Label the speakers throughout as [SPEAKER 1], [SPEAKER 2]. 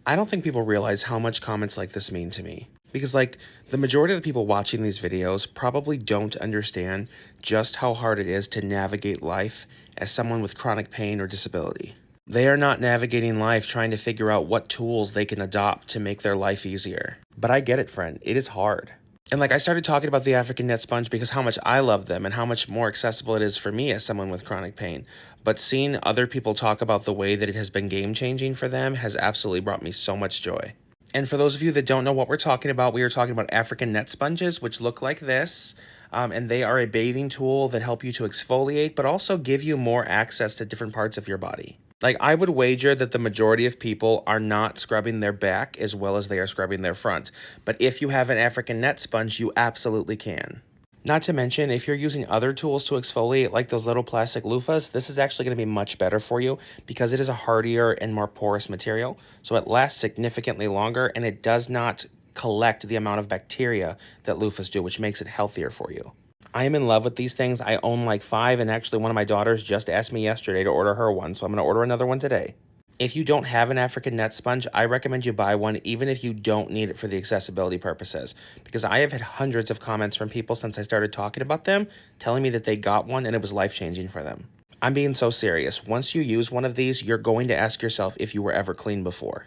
[SPEAKER 1] I don't think people realize how much comments like this mean to me. Because, like, the majority of the people watching these videos probably don't understand just how hard it is to navigate life as someone with chronic pain or disability. They are not navigating life trying to figure out what tools they can adopt to make their life easier. But I get it, friend. It is hard. And like I started talking about the African net sponge because how much I love them and how much more accessible it is for me as someone with chronic pain. But seeing other people talk about the way that it has been game changing for them has absolutely brought me so much joy. And for those of you that don't know what we're talking about, we are talking about African net sponges, which look like this. And they are a bathing tool that help you to exfoliate, but also give you more access to different parts of your body. Like, I would wager that the majority of people are not scrubbing their back as well as they are scrubbing their front. But if you have an African net sponge, you absolutely can. Not to mention, if you're using other tools to exfoliate, like those little plastic loofahs, this is actually going to be much better for you because it is a hardier and more porous material. So it lasts significantly longer and it does not collect the amount of bacteria that loofahs do, which makes it healthier for you. I am in love with these things. I own like 5, and actually one of my daughters just asked me yesterday to order her one, so I'm going to order another one today. If you don't have an African net sponge, I recommend you buy one even if you don't need it for the accessibility purposes, because I have had hundreds of comments from people since I started talking about them telling me that they got one and it was life-changing for them. I'm being so serious. Once you use one of these, you're going to ask yourself if you were ever clean before.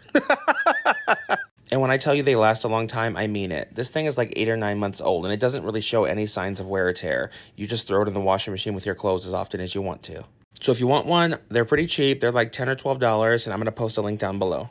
[SPEAKER 1] And when I tell you they last a long time, I mean it. This thing is like 8 or 9 months old, and it doesn't really show any signs of wear or tear. You just throw it in the washing machine with your clothes as often as you want to. So if you want one, they're pretty cheap. They're like $10 or $12, and I'm going to post a link down below.